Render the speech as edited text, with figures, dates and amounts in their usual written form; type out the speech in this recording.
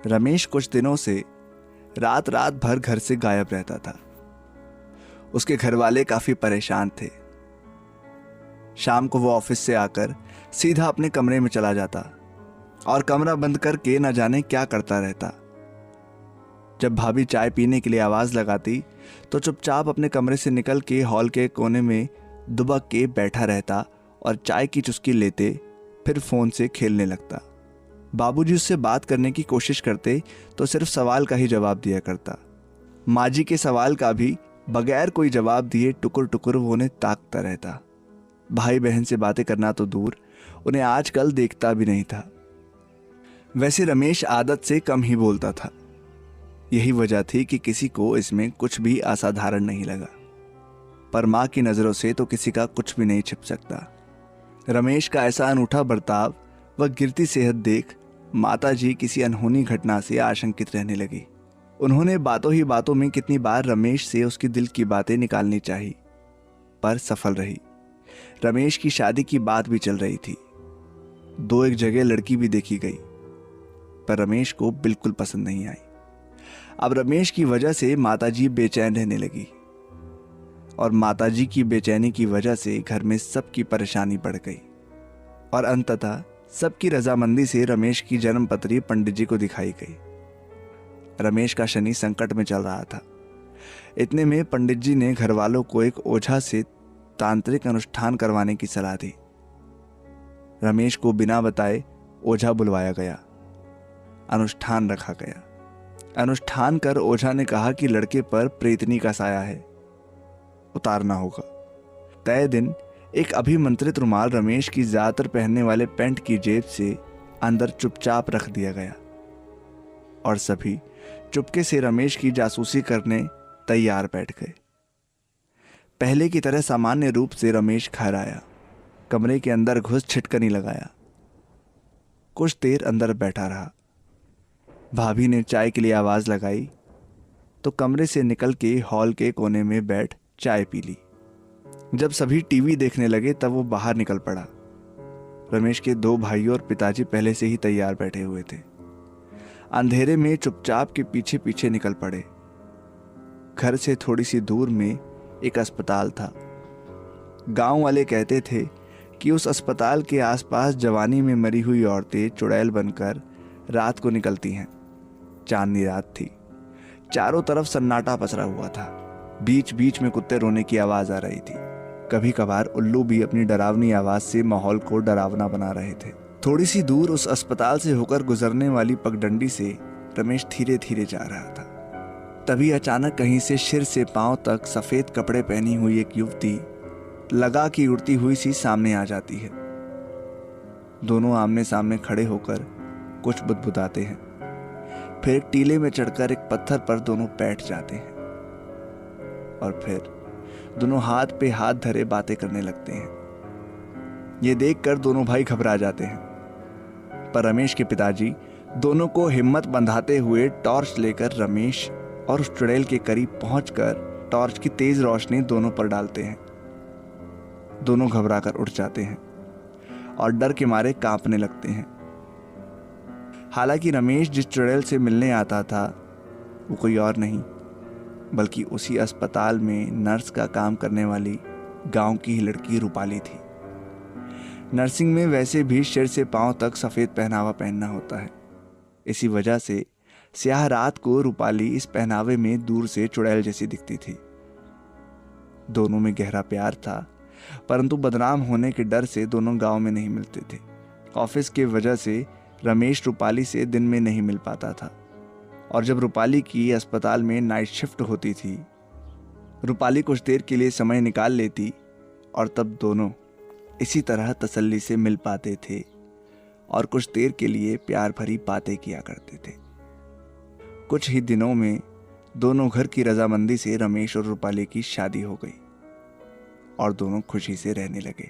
रमेश कुछ दिनों से रात रात भर घर से गायब रहता था। उसके घर वाले काफी परेशान थे। शाम को वो ऑफिस से आकर सीधा अपने कमरे में चला जाता और कमरा बंद करके न जाने क्या करता रहता। जब भाभी चाय पीने के लिए आवाज लगाती तो चुपचाप अपने कमरे से निकल के हॉल के कोने में दुबक के बैठा रहता और चाय की चुस्की लेते फिर फोन से खेलने लगता। बाबूजी उससे बात करने की कोशिश करते तो सिर्फ सवाल का ही जवाब दिया करता। माँ जी के सवाल का भी बगैर कोई जवाब दिए टुकुर टुकुर वो उन्हें ताकता रहता। भाई बहन से बातें करना तो दूर, उन्हें आजकल देखता भी नहीं था। वैसे रमेश आदत से कम ही बोलता था। यही वजह थी कि किसी को इसमें कुछ भी असाधारण नहीं लगा, पर माँ की नज़रों से तो किसी का कुछ भी नहीं छिप सकता। रमेश का ऐसा अनूठा बर्ताव व गिरती सेहत देख माताजी किसी अनहोनी घटना से आशंकित रहने लगी। उन्होंने बातों ही बातों में कितनी बार रमेश से उसकी दिल की बातें निकालनी चाही, पर सफल रही। रमेश की शादी की बात भी चल रही थी। 2-1 जगह लड़की भी देखी गई, पर रमेश को बिल्कुल पसंद नहीं आई। अब रमेश की वजह से माताजी बेचैन रहने लगी और माताजी की बेचैनी की वजह से घर में सबकी परेशानी बढ़ गई और अंततः सबकी रजामंदी से रमेश की जन्मपत्री पंडित जी को दिखाई गई। रमेश का शनि संकट में चल रहा था। इतने में पंडित जी ने घर वालों को एक ओझा से तांत्रिक अनुष्ठान करवाने की सलाह दी। रमेश को बिना बताए ओझा बुलवाया गया, अनुष्ठान रखा गया। अनुष्ठान कर ओझा ने कहा कि लड़के पर प्रेतनी का साया है, उतारना होगा। तय दिन एक अभिमंत्रित रुमाल रमेश की ज्यादातर पहनने वाले पैंट की जेब से अंदर चुपचाप रख दिया गया और सभी चुपके से रमेश की जासूसी करने तैयार बैठ गए। पहले की तरह सामान्य रूप से रमेश घर आया, कमरे के अंदर घुस छिटकनी लगाया, कुछ देर अंदर बैठा रहा। भाभी ने चाय के लिए आवाज लगाई तो कमरे से निकल के हॉल के कोने में बैठ चाय पी ली। जब सभी टीवी देखने लगे तब वो बाहर निकल पड़ा। रमेश के 2 भाइयों और पिताजी पहले से ही तैयार बैठे हुए थे। अंधेरे में चुपचाप के पीछे पीछे निकल पड़े। घर से थोड़ी सी दूर में एक अस्पताल था। गांव वाले कहते थे कि उस अस्पताल के आसपास जवानी में मरी हुई औरतें चुड़ैल बनकर रात को निकलती हैं। चांदनी रात थी, चारों तरफ सन्नाटा पसरा हुआ था। बीच बीच में कुत्ते रोने की आवाज आ रही थी। कभी कभार उल्लू भी अपनी डरावनी आवाज से माहौल को डरावना बना रहे थे। थोड़ी सी दूर उस अस्पताल से होकर गुजरने वाली पगडंडी से रमेश धीरे धीरे जा रहा था। तभी अचानक कहीं से सिर से पांव तक सफेद कपड़े पहनी हुई एक युवती लगा की उड़ती हुई सी सामने आ जाती है। दोनों आमने सामने खड़े होकर कुछ बुदबुदाते हैं, फिर एक टीले में चढ़कर एक पत्थर पर दोनों बैठ जाते हैं और फिर दोनों हाथ पे हाथ धरे बातें करने लगते हैं। ये देखकर दोनों भाई घबरा जाते हैं, पर रमेश के पिताजी दोनों को हिम्मत बंधाते हुए टॉर्च लेकर रमेश और उस चुड़ैल के करीब पहुंचकर टॉर्च की तेज रोशनी दोनों पर डालते हैं। दोनों घबराकर उठ जाते हैं और डर के मारे कांपने लगते हैं। हालांकि रमेश जिस चुड़ैल से मिलने आता था वो कोई और नहीं बल्कि उसी अस्पताल में नर्स का काम करने वाली गांव की ही लड़की रूपाली थी। नर्सिंग में वैसे भी सिर से पांव तक सफ़ेद पहनावा पहनना होता है। इसी वजह से स्याह रात को रूपाली इस पहनावे में दूर से चुड़ैल जैसी दिखती थी। दोनों में गहरा प्यार था, परंतु बदनाम होने के डर से दोनों गांव में नहीं मिलते थे। ऑफिस की वजह से रमेश रूपाली से दिन में नहीं मिल पाता था और जब रूपाली की अस्पताल में नाइट शिफ्ट होती थी, रूपाली कुछ देर के लिए समय निकाल लेती और तब दोनों इसी तरह तसल्ली से मिल पाते थे और कुछ देर के लिए प्यार भरी बातें किया करते थे। कुछ ही दिनों में दोनों घर की रजामंदी से रमेश और रूपाली की शादी हो गई और दोनों खुशी से रहने लगे।